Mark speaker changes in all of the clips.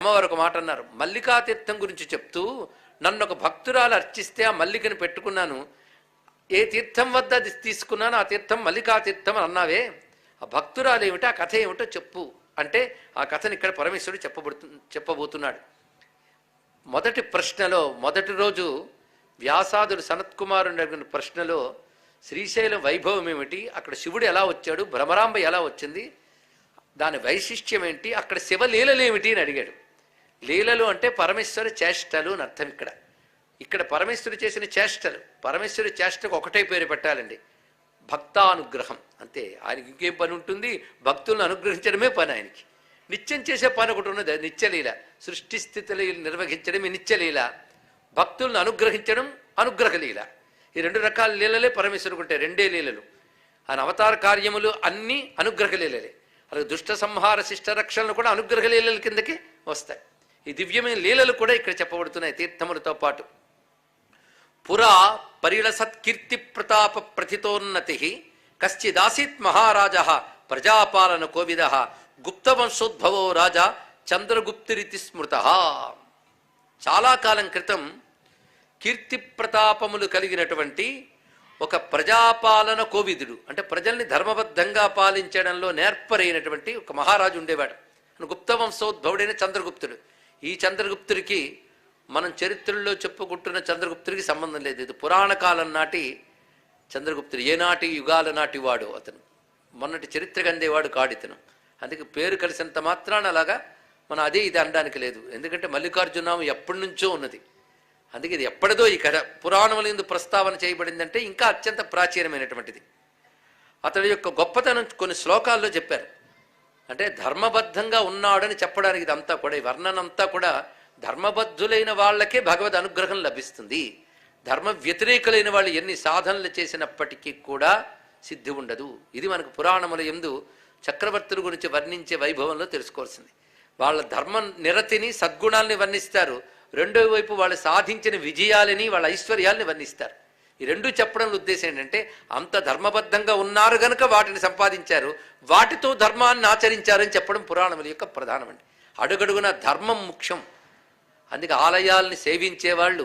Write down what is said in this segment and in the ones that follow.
Speaker 1: అమ్మవారు ఒక మాట అన్నారు, మల్లికా తీర్థం గురించి చెప్తూ నన్ను ఒక భక్తురాలు అర్చిస్తే ఆ మల్లికని పెట్టుకున్నాను, ఏ తీర్థం వద్ద అది తీసుకున్నాను ఆ తీర్థం మల్లికా తీర్థం అని అన్నావే, ఆ భక్తురాలు ఏమిటి, ఆ కథ ఏమిటో చెప్పు అంటే ఆ కథని ఇక్కడ పరమేశ్వరుడు చెప్పబోతున్నాడు. మొదటి ప్రశ్నలో మొదటి రోజు వ్యాసాదుడు సనత్కుమారుని అడిగిన ప్రశ్నలో శ్రీశైలం వైభవం ఏమిటి, అక్కడ శివుడు ఎలా వచ్చాడు, భ్రమరాంబ ఎలా వచ్చింది, దాని వైశిష్ట్యం ఏంటి, అక్కడ శివలీలలు ఏమిటి అని అడిగాడు. లీలలు అంటే పరమేశ్వర చేష్టలు అని అర్థం. ఇక్కడ పరమేశ్వరుడు చేసిన చేష్టలు, పరమేశ్వరుడి చేష్టకు ఒకటే పేరు పెట్టాలండి, భక్తానుగ్రహం. అంతే, ఆయనకి ఇంకేం పని ఉంటుంది, భక్తులను అనుగ్రహించడమే పని ఆయనకి. నిత్యం చేసే పని ఒకటి ఉన్నది, అది నిత్యలీల. సృష్టి స్థితిని నిర్వహించడమే నిత్యలీల, భక్తులను అనుగ్రహించడం అనుగ్రహలీల. ఈ రెండు రకాల లీలలే పరమేశ్వరుడు ఉంటాయి, రెండే లీలలు. ఆయన అవతార కార్యములు అన్నీ అనుగ్రహలీలలే. అలాగే దుష్ట సంహార శిష్ట రక్షణలు కూడా అనుగ్రహలీలల కిందకి వస్తాయి. ఈ దివ్యమైన లీలలు కూడా ఇక్కడ చెప్పబడుతున్నాయి తీర్థములతో పాటు. పురా పరిళసత్కీర్తి ప్రతాప ప్రథితోన్నతి కశ్చిదాసీత్ మహారాజ ప్రజాపాలన కోవిద గుప్తవంశోద్భవో రాజా చంద్రగుప్తిరితి స్మృత. చాలా కాలం క్రితం కీర్తి ప్రతాపములు కలిగినటువంటి ఒక ప్రజాపాలన కోవిదుడు, అంటే ప్రజల్ని ధర్మబద్ధంగా పాలించడంలో నేర్పరైనటువంటి ఒక మహారాజు ఉండేవాడు. గుప్తవంశోద్భవుడైన చంద్రగుప్తుడు. ఈ చంద్రగుప్తుడికి మనం చరిత్రలో చెప్పుకుంటున్న చంద్రగుప్తుడికి సంబంధం లేదు. ఇది పురాణ కాలం నాటి చంద్రగుప్తుడు, ఏనాటి యుగాల నాటి వాడు అతను, మొన్నటి చరిత్రకు అందేవాడు కాడు ఇతను. అందుకే పేరు కలిసినంత మాత్రాన అలాగా మనం అదే ఇది అనడానికి లేదు. ఎందుకంటే మల్లికార్జుననామం ఎప్పటి నుంచో ఉన్నది. అందుకే ఇది ఎప్పటిదో ఈ కథ పురాణముల యందు ప్రస్తావన చేయబడిందంటే ఇంకా అత్యంత ప్రాచీనమైనటువంటిది. అతడి యొక్క గొప్పతనం కొన్ని శ్లోకాల్లో చెప్పారు. అంటే ధర్మబద్ధంగా ఉన్నాడని చెప్పడానికి ఇదంతా కూడా, ఈ వర్ణనంతా కూడా ధర్మబద్ధులైన వాళ్ళకే భగవద్ అనుగ్రహం లభిస్తుంది. ధర్మ వ్యతిరేకులైన వాళ్ళు ఎన్ని సాధనలు చేసినప్పటికీ కూడా సిద్ధి ఉండదు. ఇది మనకు పురాణముల యందు చక్రవర్తుల గురించి వర్ణించే వైభవంలో తెలుసుకోవాల్సింది. వాళ్ళ ధర్మ నిరతిని సద్గుణాలని వర్ణిస్తారు, రెండో వైపు వాళ్ళు సాధించిన విజయాలని వాళ్ళ ఐశ్వర్యాలని వర్ణిస్తారు. ఈ రెండు చెప్పడంలో ఉద్దేశం ఏంటంటే అంత ధర్మబద్ధంగా ఉన్నారు గనుక వాటిని సంపాదించారు, వాటితో ధర్మాన్ని ఆచరించారని చెప్పడం పురాణముల యొక్క ప్రధానమండి. అడుగడుగున ధర్మం ముఖ్యం. అందుకే ఆలయాల్ని సేవించేవాళ్ళు,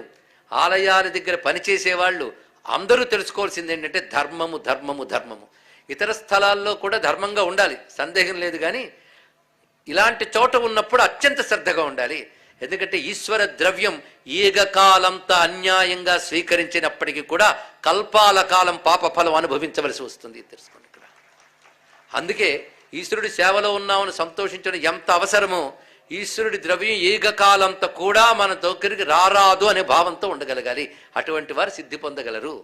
Speaker 1: ఆలయాల దగ్గర పనిచేసేవాళ్ళు అందరూ తెలుసుకోవాల్సింది ఏంటంటే ధర్మము ధర్మము ధర్మము. ఇతర స్థలాల్లో కూడా ధర్మంగా ఉండాలి, సందేహం లేదు. కానీ ఇలాంటి చోట ఉన్నప్పుడు అత్యంత శ్రద్ధగా ఉండాలి. ఎందుకంటే ఈశ్వర ద్రవ్యం ఏకకాలంతో అన్యాయంగా స్వీకరించినప్పటికీ కూడా కల్పాల కాలం పాపఫలం అనుభవించవలసి వస్తుంది, తెలుసుకోండి ఇక్కడ. అందుకే ఈశ్వరుడి సేవలో ఉన్నామని సంతోషించడం ఎంత అవసరమో, ఈశ్వరుడి ద్రవ్యం ఏకకాలంతో కూడా మన దగ్గరికి రారాదు అనే భావంతో ఉండగలగాలి. అటువంటి వారు సిద్ధి పొందగలరు.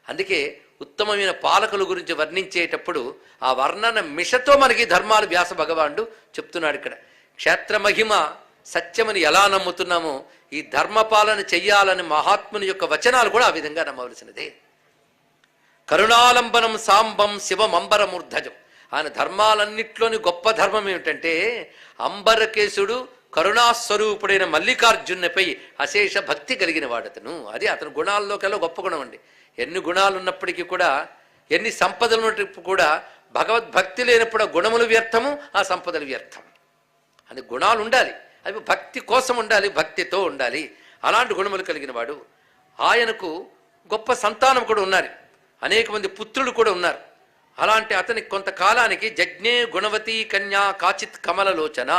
Speaker 1: అందుకే ఉత్తమమైన పాలకుల గురించి వర్ణించేటప్పుడు ఆ వర్ణన మిషతో మనకి ధర్మాలు వ్యాస భగవానుడు చెప్తున్నాడు. ఇక్కడ క్షేత్రమహిమ సత్యమని ఎలా నమ్ముతున్నామో ఈ ధర్మపాలన చెయ్యాలని మహాత్ముని యొక్క వచనాలు కూడా ఆ విధంగా నమ్మవలసినదే. కరుణాలంబనం సాంబం శివమంబరమూర్ధజం. ఆయన ధర్మాలన్నిట్లోని గొప్ప ధర్మం ఏమిటంటే అంబరకేశుడు కరుణాస్వరూపుడైన మల్లికార్జునునిపై అశేష భక్తి కలిగిన వాడతను. అది అతని గుణాల్లోకెల్లా గొప్ప గుణం అండి. ఎన్ని గుణాలు ఉన్నప్పటికీ కూడా, ఎన్ని సంపదలు ఉన్నప్పుడు కూడా భగవద్భక్తి లేనప్పుడు గుణములు వ్యర్థము, ఆ సంపదలు వ్యర్థం. అది గుణాలు ఉండాలి, అవి భక్తి కోసం ఉండాలి, భక్తితో ఉండాలి. అలాంటి గుణములు కలిగిన వాడు. ఆయనకు గొప్ప సంతానం కూడా ఉన్నారు, అనేక మంది పుత్రులు కూడా ఉన్నారు. అలాంటి అతనికి కొంతకాలానికి జజ్ఞే గుణవతి కన్యా కాచిత్ కమలలోచన,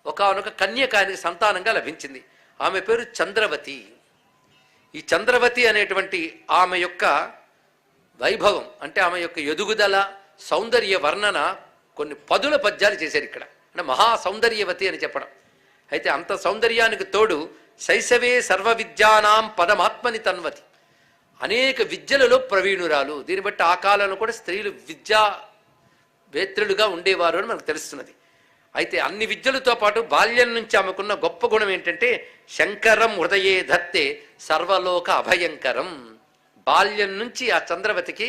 Speaker 1: ఒకనొక కన్యక ఆయనకి సంతానంగా లభించింది. ఆమె పేరు చంద్రవతి. ఈ చంద్రవతి అనేటువంటి ఆమె యొక్క వైభవం, అంటే ఆమె యొక్క ఎదుగుదల, సౌందర్య వర్ణన కొన్ని పదుల పద్యాలు చేశారు ఇక్కడ. అంటే మహా సౌందర్యవతి అని చెప్పడం. అయితే అంత సౌందర్యానికి తోడు శైశవే సర్వ విద్యానాం పదమాత్మని తన్వతి, అనేక విద్యలలో ప్రవీణురాలు. దీన్ని బట్టి ఆ కాలంలో కూడా స్త్రీలు విద్యావేత్రులుగా ఉండేవారు అని మనకు తెలుస్తున్నది. అయితే అన్ని విద్యలతో పాటు బాల్యం నుంచి ఆమెకున్న గొప్ప గుణం ఏంటంటే శంకరం హృదయే ధత్తే సర్వలోక అభయంకరం. బాల్యం నుంచి ఆ చంద్రవతికి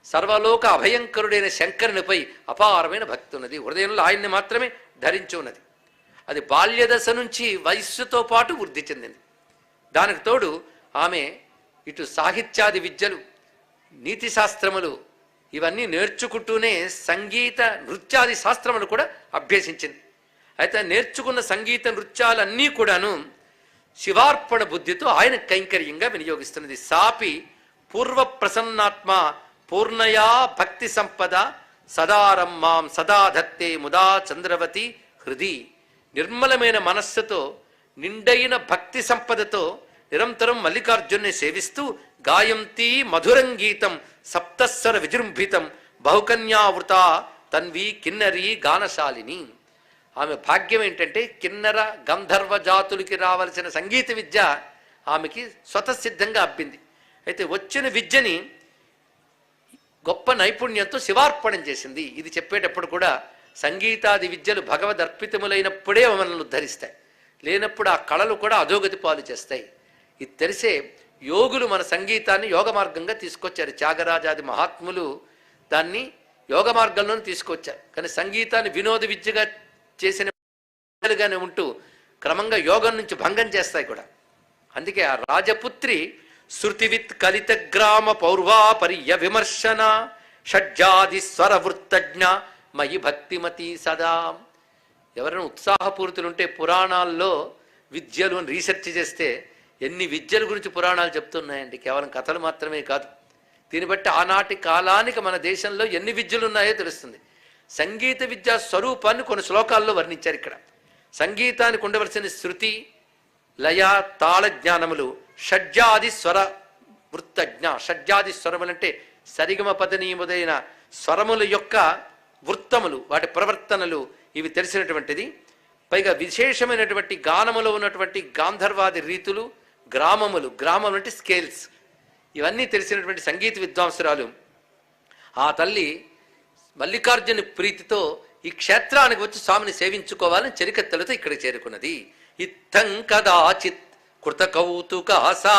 Speaker 1: సర్వలోక అభయంకరుడైన శంకరునిపై అపారమైన భక్తి ఉన్నది. హృదయంలో ఆయన్ని మాత్రమే ధరించి ఉన్నది. అది బాల్యదశ నుంచి వయస్సుతో పాటు వృద్ధి చెందింది. దానికి తోడు ఆమె ఇటు సాహిత్యాది విద్యలు, నీతి శాస్త్రములు, ఇవన్నీ నేర్చుకుంటూనే సంగీత నృత్యాది శాస్త్రములు కూడా అభ్యసించింది. అయితే నేర్చుకున్న సంగీత నృత్యాలన్నీ కూడాను శివార్పణ బుద్ధితో ఆయన కైంకర్యంగా వినియోగిస్తున్నది. సాపి పూర్వ ప్రసన్నాత్మ పూర్ణయా భక్తి సంపద సదారం మాం సదా ధత్తే ముదా చంద్రవతి హృది. నిర్మలమైన మనస్సుతో నిండైన భక్తి సంపదతో నిరంతరం మల్లికార్జున్ని సేవిస్తూ గాయంతి మధురం గీతం సప్తస్వర విజృంభితం బహుకన్యావృత తన్వి కిన్నరి గానశాలిని. ఆమె భాగ్యం ఏంటంటే కిన్నర గంధర్వ జాతులకి రావలసిన సంగీత విద్య ఆమెకి స్వతసిద్ధంగా అబ్బింది. అయితే వచ్చిన విద్యని గొప్ప నైపుణ్యంతో శివార్పణం చేసింది. ఇది చెప్పేటప్పుడు కూడా సంగీతాది విద్యలు భగవద్ అర్పితములైనప్పుడే మనల్ని ఉద్ధరిస్తాయి, లేనప్పుడు ఆ కళలు కూడా అధోగతి పాలు చేస్తాయి. ఇది తెలిసే యోగులు మన సంగీతాన్ని యోగ మార్గంగా తీసుకొచ్చారు. త్యాగరాజాది మహాత్ములు దాన్ని యోగ మార్గంలోనే తీసుకొచ్చారు. కానీ సంగీతాన్ని వినోద విద్యగా చేసినగానే ఉంటూ క్రమంగా యోగం నుంచి భంగం చేస్తాయి కూడా. అందుకే ఆ రాజపుత్రి శృతివిత్ కలిత గ్రామ పౌర్వా పర్య విమర్శన షడ్జాది స్వర వృత్తజ్ఞ మయి భక్తిమతి సదా. ఎవరైనా ఉత్సాహపూరితులుంటే పురాణాల్లో విద్యలు రీసెర్చ్ చేస్తే ఎన్ని విద్యల గురించి పురాణాలు చెప్తున్నాయండి. కేవలం కథలు మాత్రమే కాదు. దీన్ని బట్టి ఆనాటి కాలానికి మన దేశంలో ఎన్ని విద్యలు ఉన్నాయో తెలుస్తుంది. సంగీత విద్యా స్వరూపాన్ని కొన్ని శ్లోకాల్లో వర్ణించారు. ఇక్కడ సంగీతానికి ఉండవలసిన శృతి లయ తాళ జ్ఞానములు షడ్జాది స్వర వృత్తజ్ఞ. షడ్జాది స్వరములంటే సరిగమ పదనీయముదైన స్వరముల యొక్క వృత్తములు, వాటి ప్రవర్తనలు, ఇవి తెలిసినటువంటిది. పైగా విశేషమైనటువంటి గానములో ఉన్నటువంటి గాంధర్వాది రీతులు, గ్రామములు అంటే స్కేల్స్, ఇవన్నీ తెలిసినటువంటి సంగీత విద్వాంసురాలు. ఆ తల్లి మల్లికార్జుని ప్రీతితో ఈ క్షేత్రానికి వచ్చి స్వామిని సేవించుకోవాలని చెరికత్తెలతో ఇక్కడికి చేరుకున్నది. ఇత్తం కదాచిత్ కృత కౌతుకాసా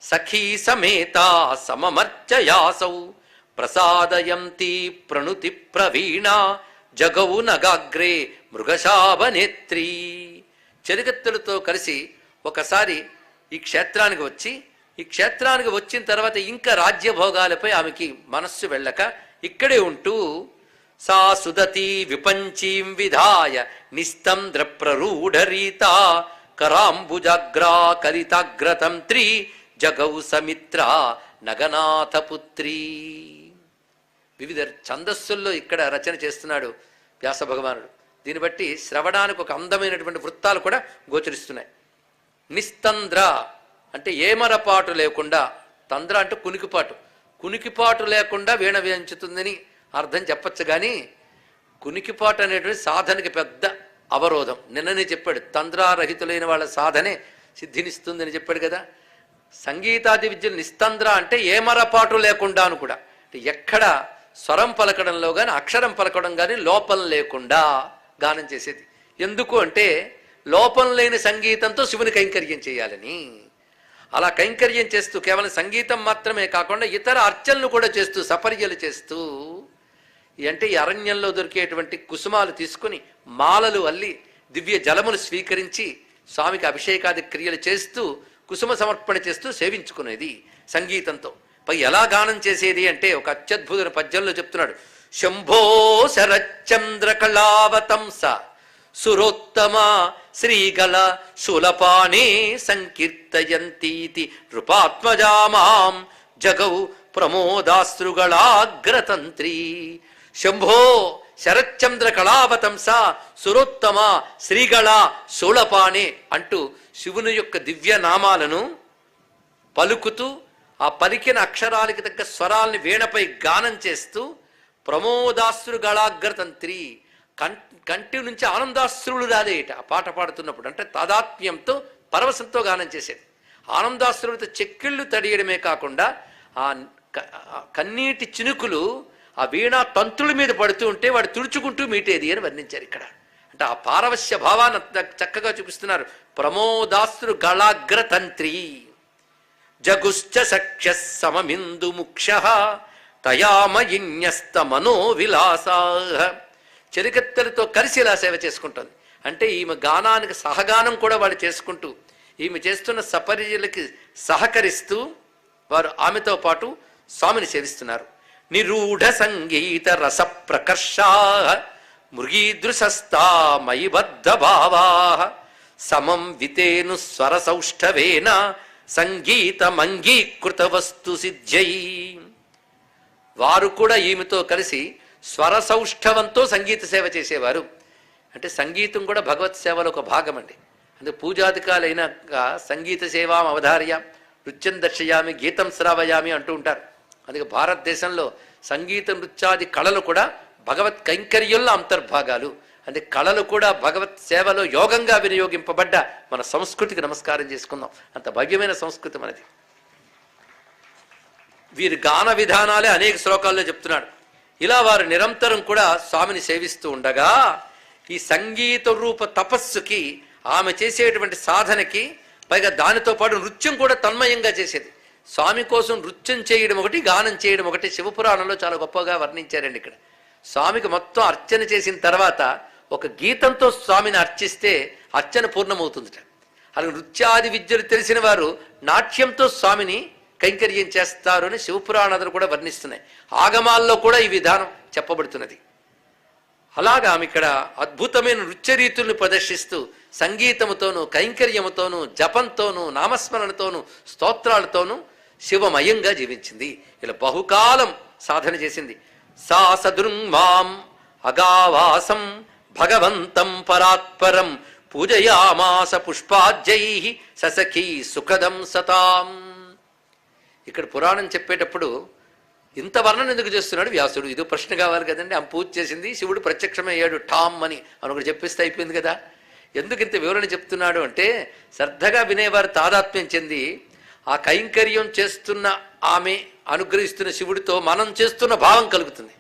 Speaker 1: సఖీ సమేత సమమర్చయాసౌ ప్రసాదయంతి ప్రణుతి ప్రవీణ జగవు నగాగ్రే మృగశాభనేత్రీ. చెరికత్తెలతో కలిసి ఒకసారి ఈ క్షేత్రానికి వచ్చి, ఈ క్షేత్రానికి వచ్చిన తర్వాత ఇంకా రాజ్యభోగాలపై ఆమెకి మనస్సు వెళ్ళక ఇక్కడే ఉంటూ సా సుదతి విపంచీం విధాయ నిస్తంద్ర ప్రరూఢరీత కరాంబుజాగ్రా కలితాగ్రతంత్రి జగౌ సమిత్ర నగనాథపుత్రీ. వివిధ ఛందస్సుల్లో ఇక్కడ రచన చేస్తున్నాడు వ్యాస భగవానుడు. దీన్ని బట్టి శ్రవణానికి ఒక అందమైనటువంటి వృత్తాలు కూడా గోచరిస్తున్నాయి. నిస్తంద్ర అంటే ఏమరపాటు లేకుండా, తంద్ర అంటే కునికిపాటు లేకుండా వీణ వేయించుతుందని అర్థం చెప్పచ్చు. కానీ కునికిపాటు అనేటువంటి సాధనకి పెద్ద అవరోధం. నిన్ననే చెప్పాడు, తంద్రారహితులైన వాళ్ళ సాధనే సిద్ధినిస్తుందని చెప్పాడు కదా. సంగీతాది విద్యలు నిస్తంద్ర అంటే ఏమరపాటు లేకుండాను కూడా, అంటే ఎక్కడ స్వరం పలకడంలో కానీ అక్షరం పలకడం కానీ లోపం లేకుండా గానం చేసేది. ఎందుకు అంటే లోపం లేని సంగీతంతో శివుని కైంకర్యం చేయాలని. అలా కైంకర్యం చేస్తూ కేవలం సంగీతం మాత్రమే కాకుండా ఇతర అర్చనలు కూడా చేస్తూ సపర్యలు చేస్తూ, అంటే ఈ అరణ్యంలో దొరికేటువంటి కుసుమాలు తీసుకుని మాలలు అల్లి దివ్య జలములు స్వీకరించి స్వామికి అభిషేకాది క్రియలు చేస్తూ కుసుమ సమర్పణ చేస్తూ సేవించుకునేది సంగీతంతో. పై ఎలా గానం చేసేది అంటే ఒక అత్యద్భుత పద్యంలో చెప్తున్నాడు. శంభో శరచంద్ర కళావతంస సురోత్తమ శ్రీగల శూలపాణే సంకీర్తయంతీతి నృపాత్మజామాం జగౌ ప్రమోదాశ్రుగళాగ్రతంత్రీ. శంభో శరచంద్ర కళావతంస సురోత్తమ శ్రీగళ శూలపాణే అంటూ శివుని యొక్క దివ్య నామాలను పలుకుతూ ఆ పలికిన అక్షరాలకి తగ్గ స్వరాల్ని వీణపై గానం చేస్తూ ప్రమోదాశ్రుగళాగ్రతంత్రి, కంటి నుంచి ఆనందాశ్రులు రాలేట ఆ పాట పాడుతున్నప్పుడు. అంటే తాదాత్మ్యంతో పరవశంతో గానం చేసేది. ఆనందాశ్రులతో చెక్కిళ్ళు తడియడమే కాకుండా ఆ కన్నీటి చినుకులు ఆ వీణా తంతుల మీద పడుతూ ఉంటే వాడు తుడుచుకుంటూ మీటేది అని వర్ణించారు ఇక్కడ. అంటే ఆ పారవశ్య భావాన్ని చక్కగా చూపిస్తున్నారు. ప్రమోదాశ్రు గళాగ్రతంత్రి జగుశ్చ సఖ్య సమమిందు ముక్ష తయామయిన్యస్త మనోవిలాసా. చెరికత్తెలతో కలిసి ఇలా సేవ చేసుకుంటుంది. అంటే ఈమె గానానికి సహగానం కూడా వాళ్ళు చేసుకుంటూ ఈమె చేస్తున్న సపర్యలకి సహకరిస్తూ వారు ఆమెతో పాటు స్వామిని సేవిస్తున్నారు. నిరూఢ సంగీత రస ప్రకర్షా మృగీదృశస్తా మయి బద్ధ భావా సమం వితేను స్వర సౌష్ఠవేన సంగీతమంగీకృత వస్తు సిద్ధ్యై. వారు కూడా ఈమెతో కలిసి స్వర సౌష్ఠవంతో సంగీత సేవ చేసేవారు. అంటే సంగీతం కూడా భగవత్ సేవలో ఒక భాగం అండి. అందుకే పూజాధికాలైనాక సంగీత సేవాం అవధార్య నృత్యం దర్శయామి గీతం శ్రావయామి అంటూ ఉంటారు. అందుకే భారతదేశంలో సంగీత నృత్యాది కళలు కూడా భగవత్ కైంకర్యంలో అంతర్భాగాలు. అందుకే కళలు కూడా భగవత్ సేవలో యోగంగా వినియోగింపబడ్డ మన సంస్కృతికి నమస్కారం చేసుకుందాం. అంత భవ్యమైన సంస్కృతి మనది. వీరి గాన విధానాలే అనేక శ్లోకాల్లో చెప్తున్నాడు. ఇలా వారు నిరంతరం కూడా స్వామిని సేవిస్తూ ఉండగా ఈ సంగీత రూప తపస్సుకి, ఆమె చేసేటువంటి సాధనకి, పైగా దానితో పాటు నృత్యం కూడా తన్మయంగా చేసేది. స్వామి కోసం నృత్యం చేయడం ఒకటి, గానం చేయడం ఒకటి శివపురాణంలో చాలా గొప్పగా వర్ణించారండి. ఇక్కడ స్వామికి మొత్తం అర్చన చేసిన తర్వాత ఒక గీతంతో స్వామిని అర్చిస్తే అర్చన పూర్ణమవుతుందిట. అలాగే నృత్యాది విద్యలు తెలిసిన వారు నాట్యంతో స్వామిని కైంకర్యం చేస్తారు అని శివపురాణాలు కూడా వర్ణిస్తున్నాయి. ఆగమాల్లో కూడా ఈ విధానం చెప్పబడుతున్నది. అలాగా ఆమె ఇక్కడ అద్భుతమైన నృత్య రీతుల్ని ప్రదర్శిస్తూ సంగీతముతోనూ కైంకర్యముతోనూ జపంతోనూ నామస్మరణతోనూ స్తోత్రాలతోనూ శివమయంగా జీవించింది. ఇలా బహుకాలం సాధన చేసింది. సా సదృంమాం అగావాసం భగవంతం పరాత్పరం పూజయామాస పుష్పాజ్జై ససఖీ సుఖదం సతాం. ఇక్కడ పురాణం చెప్పేటప్పుడు ఇంత వర్ణన ఎందుకు చేస్తున్నాడు వ్యాసుడు? ఇది ప్రశ్న కావాలి కదండి. ఆమె పూజ చేసింది, శివుడు ప్రత్యక్షమయ్యాడు ఠామ్ అని ఒకటి చెప్పిస్తే అయిపోయింది కదా. ఎందుకు ఇంత వివరణ చెప్తున్నాడు అంటే, శ్రద్ధగా వినేవారు తాదాత్మ్యం చెంది ఆ కైంకర్యం చేస్తున్న ఆమె అనుగ్రహిస్తున్న శివుడితో మనం చేస్తున్న భావం కలుగుతుంది.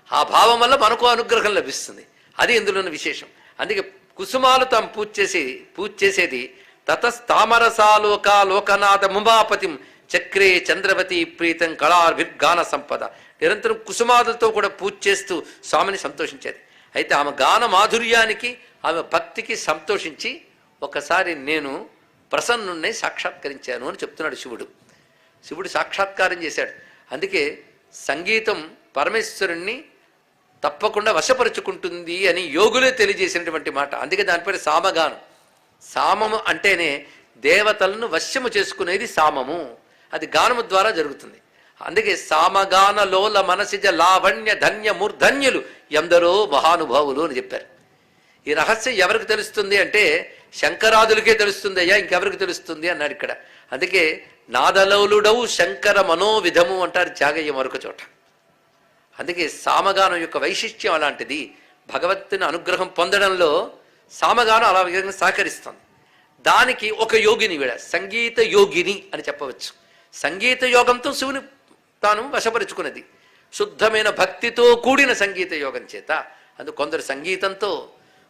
Speaker 1: ఆ భావం వల్ల మనకు అనుగ్రహం లభిస్తుంది. అది ఇందులోని విశేషం. అందుకే కుసుమాలు తాము పూజ చేసేది తతస్తామరసాలోకా లోకనాథ ముమాపతిం చక్రే చంద్రవతి ప్రీతం కళాభిర్గాన సంపద. నిరంతరం కుసుమాదులతో కూడా పూజ చేస్తూ స్వామిని సంతోషించేది. అయితే ఆమె గాన మాధుర్యానికి, ఆమె భక్తికి సంతోషించి ఒకసారి నేను ప్రసన్నుణ్ణి సాక్షాత్కరించాను అని చెప్తున్నాడు శివుడు. శివుడు సాక్షాత్కారం చేశాడు. అందుకే సంగీతం పరమేశ్వరుణ్ణి తప్పకుండా వశపరుచుకుంటుంది అని యోగులే తెలియజేసినటువంటి మాట. అందుకే దాని పేరు సామగానం. సామము అంటేనే దేవతలను వశ్యము చేసుకునేది సామము. అది గానము ద్వారా జరుగుతుంది. అందుకే సామగాన లోల మనసిజ లావణ్య ధన్య మూర్ధన్యులు ఎందరో మహానుభావులు అని చెప్పారు. ఈ రహస్యం ఎవరికి తెలుస్తుంది అంటే శంకరాదులకే తెలుస్తుంది అయ్యా, ఇంకెవరికి తెలుస్తుంది అన్నాడు ఇక్కడ. అందుకే నాదలౌలుడవు శంకర మనోవిధము అంటారు త్యాగయ్య మరొక చోట. అందుకే సామగానం యొక్క వైశిష్ట్యం అలాంటిది. భగవంతుని అనుగ్రహం పొందడంలో సామగానం అలా విధంగా సహకరిస్తుంది. దానికి ఒక యోగిని వీడ సంగీత యోగిని అని చెప్పవచ్చు. సంగీత యోగంతో శివుని తాను వశపరుచుకున్నది శుద్ధమైన భక్తితో కూడిన సంగీత యోగం చేత. అందుకు కొందరు సంగీతంతో,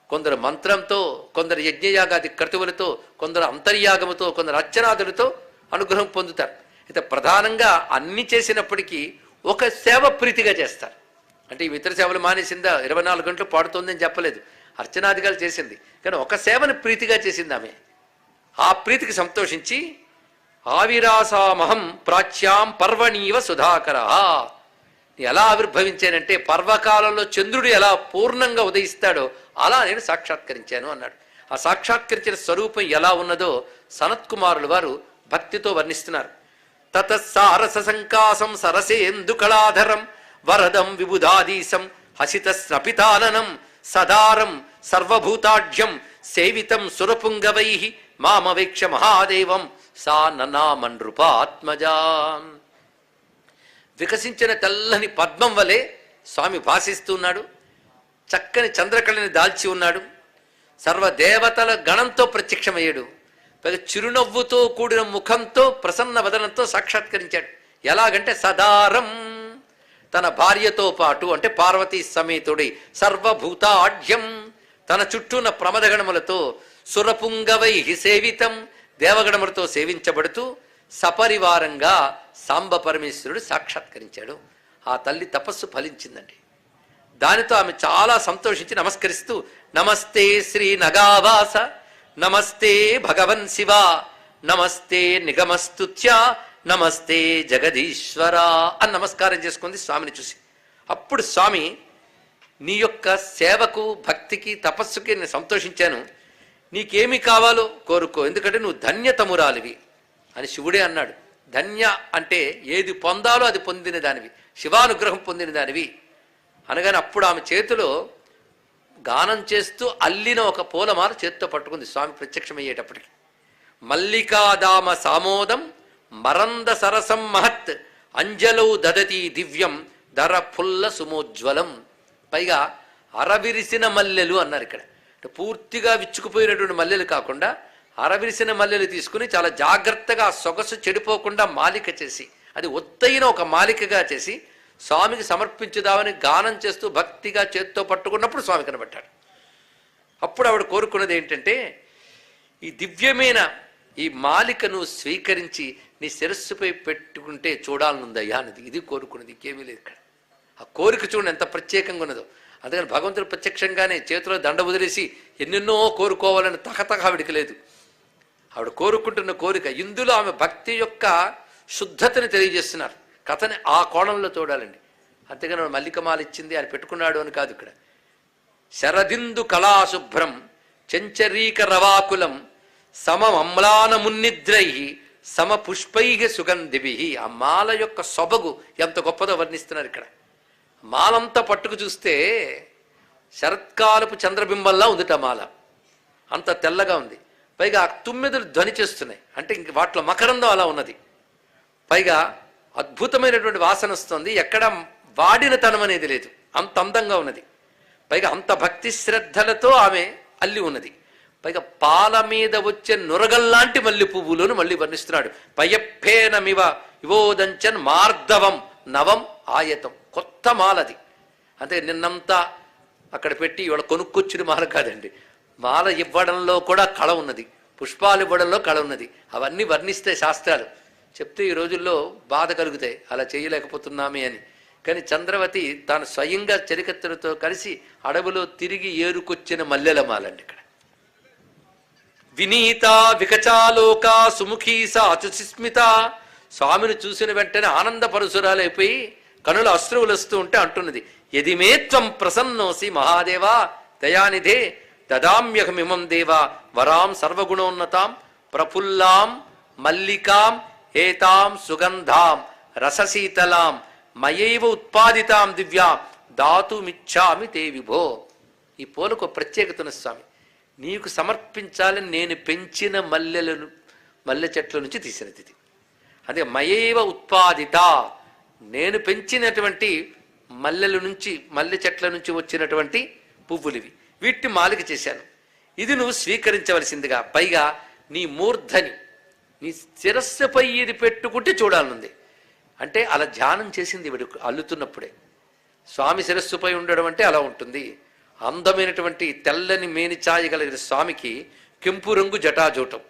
Speaker 1: కొందరు మంత్రంతో, కొందరు యజ్ఞయాగాది క్రతువులతో, కొందరు అంతర్యాగముతో, కొందరు అర్చనాదులతో అనుగ్రహం పొందుతారు. అయితే ప్రధానంగా అన్ని చేసినప్పటికీ ఒక సేవ ప్రీతిగా చేస్తారు. అంటే ఈ ఇతర సేవలు మానేసిందా, 24 గంటలు పాడుతోంది అని చెప్పలేదు. అర్చనాదిగాలు చేసింది, కానీ ఒక సేవను ప్రీతిగా చేసింది ఆమె. ఆ ప్రీతికి సంతోషించి ఆవిరాసామహం ప్రాచ్యాం పర్వణీవ సుధాకర. ఎలా ఆవిర్భవించానంటే పర్వకాలంలో చంద్రుడు ఎలా పూర్ణంగా ఉదయిస్తాడో అలా నేను సాక్షాత్కరించాను అన్నాడు. ఆ సాక్షాత్కరించిన స్వరూపం ఎలా ఉన్నదో సనత్కుమారులు వారు భక్తితో వర్ణిస్తున్నారు. తతసారస సంకాసం సరసేందు కళాధరం వరదం విబుధాదీశం హసిత స్నపితాననం సదారం సర్వభూతాఢ్యం సేవితం సురపుంగవై మామవేక్ష మహాదేవం సా ననామనృపాత్మజా. వికసించిన తెల్లని పద్మం వలె స్వామి భాసిస్తున్నాడు. చక్కని చంద్రకళని దాల్చి ఉన్నాడు. సర్వదేవతల గణంతో ప్రత్యక్షమయ్యాడు. చిరునవ్వుతో కూడిన ముఖంతో ప్రసన్న వదనంతో సాక్షాత్కరించాడు. ఎలాగంటే సదారం తన భార్యతో పాటు అంటే పార్వతీ సమేతుడై సర్వభూతాఢ్యం తన చుట్టూన ప్రమదగణములతో సురపుంగవై సేవితం దేవగణములతో సేవించబడుతూ సపరివారంగా సాంబ పరమేశ్వరుడు సాక్షాత్కరించాడు. ఆ తల్లి తపస్సు ఫలించిందండి. దానితో ఆమె చాలా సంతోషించి నమస్కరిస్తూ నమస్తే శ్రీ నగావాస, నమస్తే భగవన్ శివ, నమస్తే నిగమస్తుత్య నమస్తే జగదీశ్వర అని నమస్కారం చేసుకుంది స్వామిని చూసి. అప్పుడు స్వామి, నీ యొక్క సేవకు, భక్తికి, తపస్సుకి నేను సంతోషించాను, నీకేమి కావాలో కోరుకో, ఎందుకంటే నువ్వు ధన్యతమురాలివి అని శివుడే అన్నాడు. ధన్య అంటే ఏది పొందాలో అది పొందిన దానివి, శివానుగ్రహం పొందిన దానివి అనగానే అప్పుడు ఆమె చేతిలో గానం చేస్తూ అల్లిన ఒక పూలమాల చేత్తో పట్టుకుంది స్వామి ప్రత్యక్షమయ్యేటప్పటికి. మల్లికాదామ సామోదం మరంద సరసం మహత్ అంజలౌ దదతి దివ్యం ధర ఫుల్ల సుమోజ్వలం. పైగా అరవిరిసిన మల్లెలు అన్నారు ఇక్కడ. పూర్తిగా విచ్చుకుపోయినటువంటి మల్లెలు కాకుండా అరవిరిసిన మల్లెలు తీసుకుని చాలా జాగ్రత్తగా సొగసు చెడిపోకుండా మాలిక చేసి, అది ఒత్తైన ఒక మాలికగా చేసి స్వామికి సమర్పించుదామని గానం చేస్తూ భక్తిగా చేత్తో పట్టుకున్నప్పుడు స్వామి కనబడ్డాడు. అప్పుడు ఆవిడ కోరుకున్నది ఏంటంటే, ఈ దివ్యమైన ఈ మాలికను స్వీకరించి నీ శిరస్సుపై పెట్టుకుంటే చూడాలనుందయ్యా అన్నది. ఇది కోరుకున్నది, ఇంకేమీ లేదు ఇక్కడ. ఆ కోరిక చూడండి ఎంత ప్రత్యేకంగా ఉన్నదో. అందుకని భగవంతుడు ప్రత్యక్షంగానే చేతిలో దండ వదిలేసి ఎన్నెన్నో కోరుకోవాలని తహతహ ఆవిడికి లేదు. ఆవిడ కోరుకుంటున్న కోరిక, ఇందులో ఆమె భక్తి యొక్క శుద్ధతని తెలియజేస్తున్నారు. కథని ఆ కోణంలో చూడాలండి. అంతేగాని మల్లికమాల ఇచ్చింది ఆయన పెట్టుకున్నాడు అని కాదు ఇక్కడ. శరదిందు కళాశుభ్రం చెంచరీక రవాకులం సమమ్లాన మున్నిద్రై సమ పుష్పై సుగంధిభి. ఆ మాల యొక్క సొబగు ఎంత గొప్పదో వర్ణిస్తున్నారు ఇక్కడ. మాలంతా పట్టుకు చూస్తే శరత్కాలపు చంద్రబింబంలా ఉందిట మాల, అంత తెల్లగా ఉంది. పైగా తుమ్మెదలు ధ్వని చేస్తున్నాయి, అంటే ఇంక వాటిలో మకరందం అలా ఉన్నది. పైగా అద్భుతమైనటువంటి వాసన వస్తుంది, ఎక్కడ వాడిన తనం అనేది లేదు, అంత అందంగా ఉన్నది. పైగా అంత భక్తి శ్రద్ధలతో ఆమె అల్లి ఉన్నది. పైగా పాల మీద వచ్చే నురగల్లాంటి మల్లి పువ్వులను మళ్ళీ వర్ణిస్తున్నాడు. పయప్పేనమివ ఇవోదంచన్ మార్దవం నవం ఆయతం. కొత్త మాలది, అంటే నిన్నంతా అక్కడ పెట్టి ఇవాళ కొనుక్కొచ్చిన మాల కాదండి. మాల ఇవ్వడంలో కూడా కళ ఉన్నది, పుష్పాలు ఇవ్వడంలో కళ ఉన్నది. అవన్నీ వర్ణిస్తే శాస్త్రాలు చెప్తే ఈ రోజుల్లో బాధ కలుగుతాయి, అలా చేయలేకపోతున్నామే అని. కానీ చంద్రవతి తాను స్వయంగా చెరికత్తెలతో కలిసి అడవిలో తిరిగి ఏరుకొచ్చిన మల్లెల మాలండి ఇక్కడ. వినీత వికచాలోక సుముఖీ సాచుస్మిత. స్వామిని చూసిన వెంటనే ఆనంద పరశురాలైపోయి కనుల అశ్రువులు వస్తూ ఉంటే అంటున్నది, యదిమే త్వం ప్రసన్నోసి మహాదేవా దయానిధే దదామ్యహమిమం దేవా వరాం సర్వగుణోన్నతాం ప్రఫుల్లాం మల్లికాం ఏతాం సుగంధాం రసశీతలాం మయైవ ఉత్పాదితాం దివ్యాం దాతుమిచ్చామి తే విభో. ఈ పూలకు ప్రత్యేకతను స్వామి నీకు సమర్పించాలని నేను పెంచిన మల్లె చెట్ల నుంచి తీసినది ఇది. అదే మయైవ ఉత్పాదిత, నేను పెంచినటువంటి మల్లె చెట్ల నుంచి వచ్చినటువంటి పువ్వులివి, వీటిని మాలిక చేశాను, ఇది నువ్వు స్వీకరించవలసిందిగా. పైగా నీ మూర్ధని నీ శిరస్సుపై ఇది పెట్టుకుంటే చూడాలనుంది. అంటే అలా ధ్యానం చేసింది ఇవిడు అల్లుతున్నప్పుడే. స్వామి శిరస్సుపై ఉండడం అంటే అలా ఉంటుంది. అందమైనటువంటి తెల్లని మేని ఛాయ కలిగిన స్వామికి కెంపు రంగు జటాజూటం,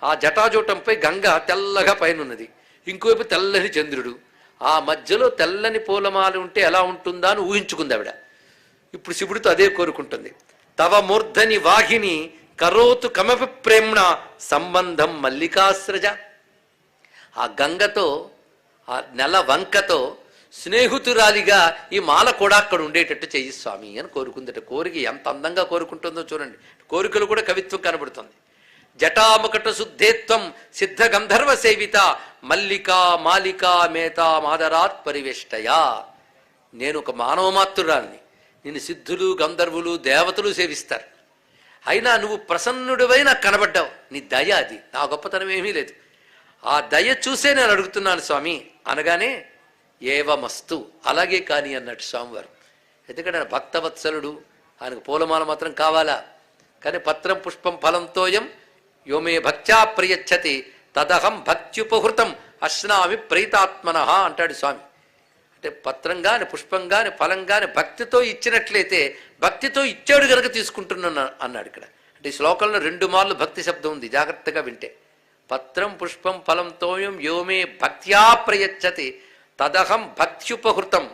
Speaker 1: ఆ జటాజూటంపై గంగ తెల్లగా పైన ఉన్నది, ఇంకోవైపు తెల్లని చంద్రుడు, ఆ మధ్యలో తెల్లని పూలమాల ఉంటే ఎలా ఉంటుందా అని ఊహించుకుంది ఆవిడ. ఇప్పుడు శివుడితో అదే కోరుకుంటుంది. తవ మూర్ధని వాహిని కరోతు కమపి ప్రేమ్ణ సంబంధం మల్లికాశ్రజ. ఆ గంగతో, ఆ నెల వంకతో స్నేహితురాలిగా ఈ మాల కూడా అక్కడ ఉండేటట్టు చెయ్యి స్వామి అని కోరుకుందట. కోరిక ఎంత అందంగా కోరుకుంటుందో చూడండి. కోరికలు కూడా కవిత్వం కనబడుతుంది. జటామకట శుద్ధేత్వం సిద్ధ గంధర్వ సేవిత మల్లికా మాలికా మేతా మాదరాత్ పరివేష్టయా. నేను ఒక మానవ మాత్రురాల్ని, నిన్ను సిద్ధులు గంధర్వులు దేవతలు సేవిస్తారు, అయినా నువ్వు ప్రసన్నుడివై నాకు కనబడ్డావు. నీ దయ అది, నా గొప్పతనం ఏమీ లేదు. ఆ దయ చూసే నేను అడుగుతున్నాను స్వామి అనగానే ఏవమస్తు అలాగే కాని అన్నట్టు స్వామివారు. ఎందుకంటే ఆయన భక్తవత్సలుడు, ఆయనకు పూలమాల మాత్రం కావాలా. కానీ పత్రం పుష్పం ఫలంతోయం యోమే భక్త్యా ప్రయచ్చతి తదహం భక్త్యుపహృతం అశ్నామి ప్రీతాత్మన అంటాడు స్వామి. అంటే పత్రం కానీ పుష్పం కానీ ఫలం కానీ భక్తితో ఇచ్చినట్లయితే భక్తితో ఇచ్చాడు కనుక తీసుకుంటున్నాను అన్నాడు ఇక్కడ. అంటే ఈ శ్లోకంలో 2 మార్లు భక్తి శబ్దం ఉంది, జాగ్రత్తగా వింటే. పత్రం పుష్పం ఫలంతోయం యోమే భక్త్యా ప్రయచ్చతి తదహం భక్త్యుపహృతం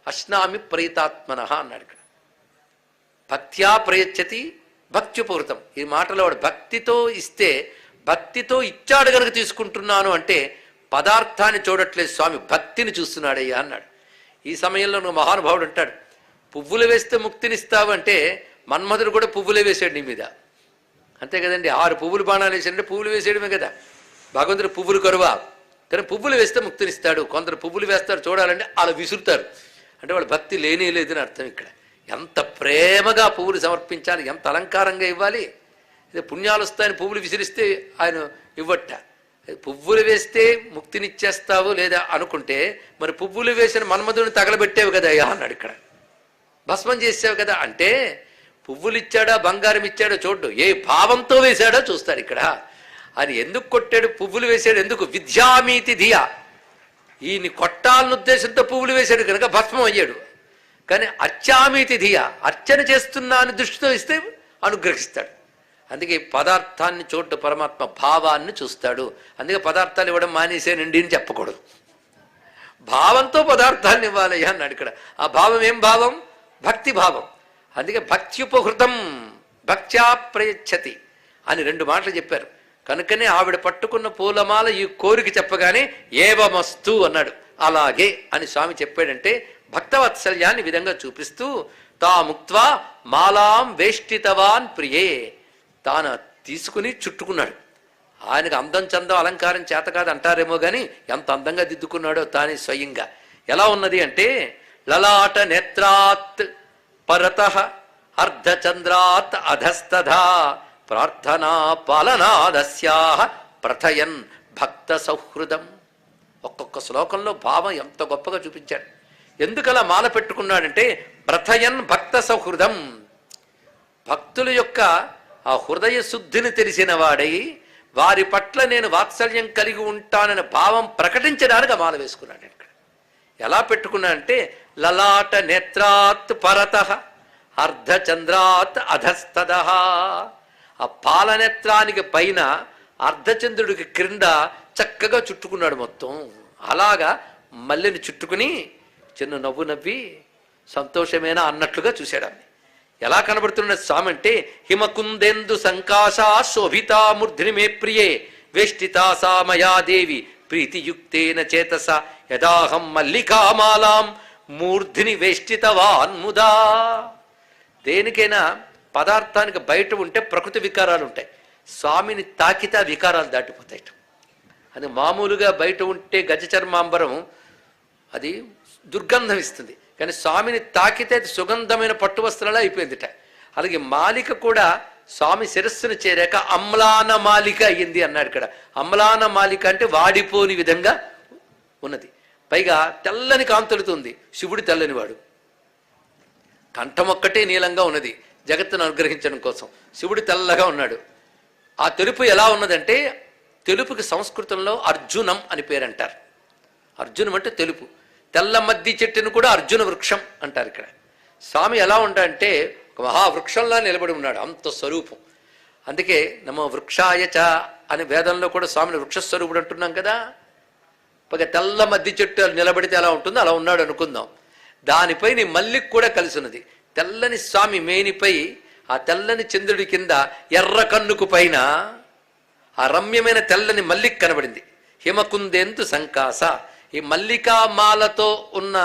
Speaker 1: అశ్నామి ప్రీతాత్మన అన్నాడు ఇక్కడ. భక్త్యా ప్రయచ్చతి భక్త్యుపహృతం, ఈ మాటలో వాడు భక్తితో ఇస్తే భక్తితో ఇచ్చాడు కనుక తీసుకుంటున్నాను అంటే పదార్థాన్ని చూడట్లేదు స్వామి, భక్తిని చూస్తున్నాడయ్యా అన్నాడు. ఈ సమయంలో నువ్వు మహానుభావుడు అంటాడు, పువ్వులు వేస్తే ముక్తినిస్తావు అంటే మన్మధుడు కూడా పువ్వులే వేసాడు నీ మీద, అంతే కదండి. 6 పువ్వులు బాణాలు వేసాడంటే పువ్వులు వేసేయడమే కదా. భగవంతుడు పువ్వులు కరువా, కానీ పువ్వులు వేస్తే ముక్తినిస్తాడు. కొందరు పువ్వులు వేస్తారు చూడాలంటే అలా విసురుతారు, అంటే వాళ్ళు భక్తి లేనే లేదని అర్థం. ఇక్కడ ఎంత ప్రేమగా పువ్వులు సమర్పించాలి, ఎంత అలంకారంగా ఇవ్వాలి. ఇదే పుణ్యాలు వస్తాయని పువ్వులు విసిరిస్తే ఆయన ఇవ్వట. పువ్వులు వేస్తే ముక్తినిచ్చేస్తావు లేదా అనుకుంటే మరి పువ్వులు వేసిన మన్మధుడిని తగలబెట్టేవు కదా అయ్యా అన్నాడు. ఇక్కడ భస్మం చేసావు కదా అంటే పువ్వులు ఇచ్చాడా బంగారం ఇచ్చాడో చూడ్డు, ఏ భావంతో వేశాడో చూస్తాడు. ఇక్కడ ఆయన ఎందుకు కొట్టాడు, పువ్వులు వేశాడు ఎందుకు, విద్యామీతి ధియా, ఈయన్ని కొట్టాలన్న ఉద్దేశంతో పువ్వులు వేశాడు కనుక భస్మం అయ్యాడు. కానీ అర్చామీతి ధియా, అర్చన చేస్తున్నా అని దృష్టితో ఇస్తే అనుగ్రహిస్తాడు. అందుకే పదార్థాన్ని చూడ్డు పరమాత్మ, భావాన్ని చూస్తాడు. అందుకే పదార్థాలు ఇవ్వడం మానేసేనండి అని చెప్పకూడదు, భావంతో పదార్థాన్ని ఇవ్వాలయ్యా అన్నాడు. ఇక్కడ ఆ భావం ఏం భావం, భక్తి భావం. అందుకే భక్త్యుపహృతం భక్త్యా ప్రయచ్చతి అని 2 మాటలు చెప్పారు. కనుకనే ఆవిడ పట్టుకున్న పూలమాల ఈ కోరిక చెప్పగానే ఏవమస్తు అన్నాడు. అలాగే అని స్వామి చెప్పాడంటే భక్తవత్సల్యాన్ని విధంగా చూపిస్తూ తాముక్త్వా మాలాం వేష్టితవాన్ ప్రియే, తాను తీసుకుని చుట్టుకున్నాడు. ఆయనకు అందం చందం అలంకారం చేత కాదు అంటారేమో కానీ ఎంత అందంగా దిద్దుకున్నాడో తానే స్వయంగా. ఎలా ఉన్నది అంటే లలాట నేత్రాత్ పరతః అర్ధచంద్రాత్ అధస్తథా ప్రార్థనా పాలనాదస్యాః ప్రథయన్ భక్త సౌహృదం. ఒక్కొక్క శ్లోకంలో భావం ఎంత గొప్పగా చూపించాడు. ఎందుకలా మాల పెట్టుకున్నాడంటే ప్రథయన్ భక్త సౌహృదం, భక్తుల యొక్క ఆ హృదయ శుద్ధిని తెలిసిన వాడై వారి పట్ల నేను వాత్సల్యం కలిగి ఉంటానని భావం ప్రకటించడానికి ఆ మాల వేసుకున్నాడు. ఇక్కడ ఎలా పెట్టుకున్నాడంటే లలాట నేత్రాత్ పరతః అర్ధచంద్రాత్ అధస్తదః, ఆ పాలనేత్రానికి పైన అర్ధచంద్రుడికి క్రింద చక్కగా చుట్టుకున్నాడు మొత్తం. అలాగా మల్లెని చుట్టుకుని చిన్న నవ్వు నవ్వి సంతోషమేనా అన్నట్లుగా చూశాడు. ఆమె ఎలా కనబడుతున్న స్వామి అంటే హిమకుందేందు సంకాశా శోభితా మూర్ధిని మే ప్రియే వేష్టితా సా మయా దేవి ప్రీతియుక్తేన చేతస యదాహం మల్లికామాలాం మూర్ధిని వేష్టితవాన్ ముదా. దేనికైనా పదార్థానికి బయట ఉంటే ప్రకృతి వికారాలు ఉంటాయి, స్వామిని తాకితే వికారాలు దాటిపోతాయి. అది మామూలుగా బయట ఉంటే గజ చర్మాంబరం అది దుర్గంధం ఇస్తుంది, కానీ స్వామిని తాకితే అది సుగంధమైన పట్టు వస్త్రాలు అయిపోయిందిట. అలాగే మాలిక కూడా స్వామి శిరస్సును చేరాక అమ్లాన మాలిక అయ్యింది అన్నాడు. ఇక్కడ అమ్లాన మాలిక అంటే వాడిపోని విధంగా ఉన్నది, పైగా తెల్లని కాంతులుతుంది. శివుడు తెల్లనివాడు, కంఠం ఒక్కటే నీలంగా ఉన్నది జగత్తును అనుగ్రహించడం కోసం. శివుడు తెల్లగా ఉన్నాడు. ఆ తెలుపు ఎలా ఉన్నదంటే తెలుపుకి సంస్కృతంలో అర్జునం అని పేరంటారు. అర్జునం అంటే తెలుపు. తెల్ల మద్ది చెట్టును కూడా అర్జున వృక్షం అంటారు. ఇక్కడ స్వామి ఎలా ఉంటాడంటే ఒక మహావృక్షంలా నిలబడి ఉన్నాడు, అంత స్వరూపం. అందుకే నమో వృక్షాయచ అని వేదంలో కూడా స్వామిని వృక్షస్వరూపుడు అంటున్నాం కదా. పైగా తెల్ల మద్ది చెట్టు నిలబడితే ఎలా ఉంటుందో అలా ఉన్నాడు అనుకుందాం. దానిపై నీ మల్లికి కూడా కలిసి ఉన్నది. తెల్లని స్వామి మేనిపై ఆ తెల్లని చంద్రుడి కింద ఎర్ర కన్నుకు పైన ఆ రమ్యమైన తెల్లని మల్లిక కనబడింది. హిమకుందేందు సంకాస, ఈ మల్లికామాలతో ఉన్న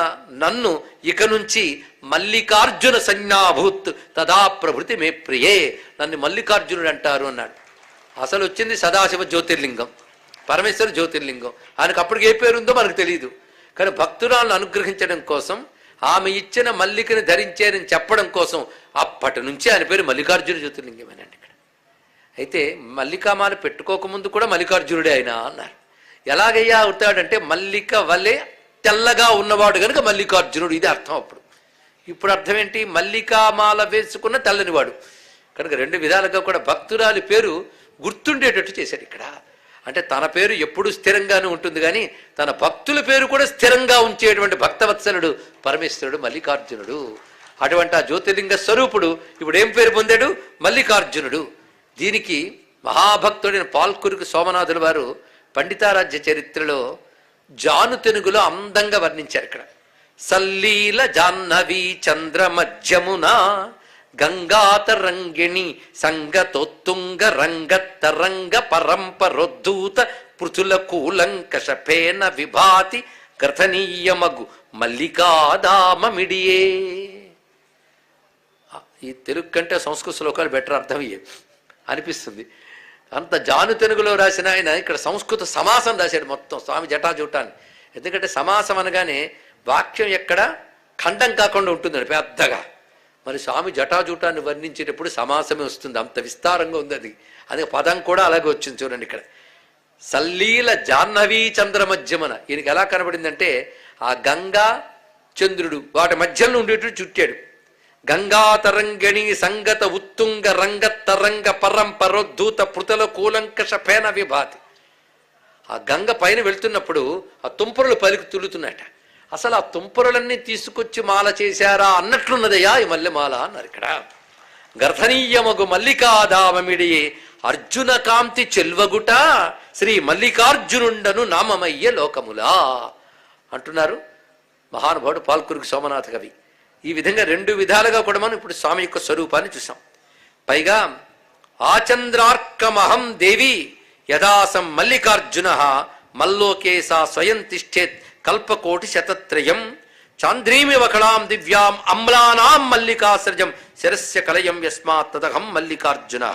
Speaker 1: నన్ను ఇక నుంచి మల్లికార్జున సంజ్ఞాభూత్ తదా ప్రభృతి మే ప్రియే, నన్ను మల్లికార్జునుడు అంటారు అన్నాడు. అసలు వచ్చింది సదాశివ జ్యోతిర్లింగం, పరమేశ్వర జ్యోతిర్లింగం. ఆయనకు అప్పటికి ఏ పేరుందో మనకు తెలియదు, కానీ భక్తురాలను అనుగ్రహించడం కోసం ఆమె ఇచ్చిన మల్లికని ధరించారని చెప్పడం కోసం అప్పటి నుంచి ఆయన పేరు మల్లికార్జున జ్యోతిర్లింగమేనండి. ఇక్కడ అయితే మల్లికామాల పెట్టుకోకముందు కూడా మల్లికార్జునుడే ఆయన అన్నారు. ఎలాగయ్యా అవుతాడంటే మల్లిక వలె తెల్లగా ఉన్నవాడు కనుక మల్లికార్జునుడు, ఇది అర్థం. ఇప్పుడు అర్థం ఏంటి, మల్లికామాల వేసుకున్న తెల్లనివాడు కనుక 2 విధాలుగా కూడా భక్తురాలి పేరు గుర్తుండేటట్టు చేశాడు. ఇక్కడ అంటే తన పేరు ఎప్పుడు స్థిరంగానే ఉంటుంది, కానీ తన భక్తుల పేరు కూడా స్థిరంగా ఉంచేటువంటి భక్తవత్సలుడు పరమేశ్వరుడు మల్లికార్జునుడు. అటువంటి ఆ జ్యోతిర్లింగ స్వరూపుడు ఇప్పుడు ఏం పేరు పొందాడు, మల్లికార్జునుడు. దీనికి మహాభక్తుడైన పాల్కురికి సోమనాథుల వారు పండితారాజ్య చరిత్రలో జాను తెనుగులో అందంగా వర్ణించారు. ఇక్కడ సల్లీల జాహ్నవి చంద్ర మధ్యమున గంగాతరంగిణి సంగతోత్తుంగ రంగతరంగ పరంపరోద్ధూత పృథుల కూలంకషపేన విభాతి గ్రథనీయమగు మల్లికాదామమిడియే. ఈ తెలుగు కంటే సంస్కృత శ్లోకాలు బెటర్ అర్థమయ్యే అనిపిస్తుంది. అంత జాను తెలుగులో రాసిన ఆయన ఇక్కడ సంస్కృత సమాసం రాశాడు మొత్తం స్వామి జటాజూటాన్ని. ఎందుకంటే సమాసం అనగానే వాక్యం ఎక్కడ ఖండం కాకుండా ఉంటుందండి పెద్దగా. మరి స్వామి జటాజూటాన్ని వర్ణించేటప్పుడు సమాసమే వస్తుంది, అంత విస్తారంగా ఉంది అది. అదే పదం కూడా అలాగే వచ్చింది చూడండి ఇక్కడ. సల్లీల జాహ్నవీ చంద్రమధ్యమన ఈయనకి ఎలా కనబడిందంటే ఆ గంగా చంద్రుడు వాటి మధ్యలో ఉండేటట్టు చుట్టాడు. గంగాతరంగిణి సంగత ఉత్తుంగ రంగతరంగ పరంపరోద్ధూత పృతల కూలంకష పేన విభాతి. ఆ గంగ పైన వెళ్తున్నప్పుడు ఆ తుంపరులు పలికి తులుతున్నాయట. అసలు ఆ తుంపరులన్నీ తీసుకొచ్చి మాల చేశారా అన్నట్లున్నదయ్యా ఈ మల్లెమాల అన్నారు ఇక్కడ. గర్ధనీయమగు మల్లికాదామమిడియే అర్జున కాంతి చెల్వగుట శ్రీ మల్లికార్జునుండను నామమయ్య లోకములా అంటున్నారు మహానుభావుడు పాల్కురికి సోమనాథ కవి. ఈ విధంగా రెండు విధాలుగా కూడా మనం ఇప్పుడు స్వామి యొక్క స్వరూపాన్ని చూసాం. పైగా ఆచంద్రార్కమహం దేవి యదాసం మల్లికార్జున మల్లోకేశా స్వయం తిష్టేత్ కల్పకోటి శతత్రయం చాంద్రీమి వకళాం దివ్యాం అమ్లానాం మల్లికాసృజం శిరస్య కలయం యస్మాత్ తదహం మల్లికార్జున.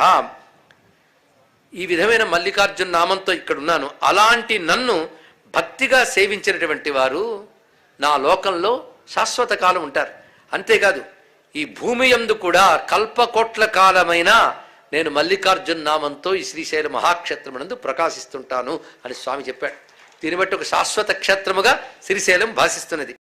Speaker 1: ఈ విధమైన మల్లికార్జున నామంతో ఇక్కడ ఉన్నాను. అలాంటి నన్ను భక్తిగా సేవించినటువంటి వారు నా లోకంలో శాశ్వత కాలం ఉంటారు. అంతేకాదు ఈ భూమి యందు కూడా కల్పకోట్ల కాలమైన నేను మల్లికార్జున నామంతో ఈ శ్రీశైల మహాక్షేత్రమునందు ప్రకాశిస్తుంటాను అని స్వామి చెప్పాడు. దీన్ని బట్టి ఒక శాశ్వత క్షేత్రముగా శ్రీశైలం భాషిస్తున్నది.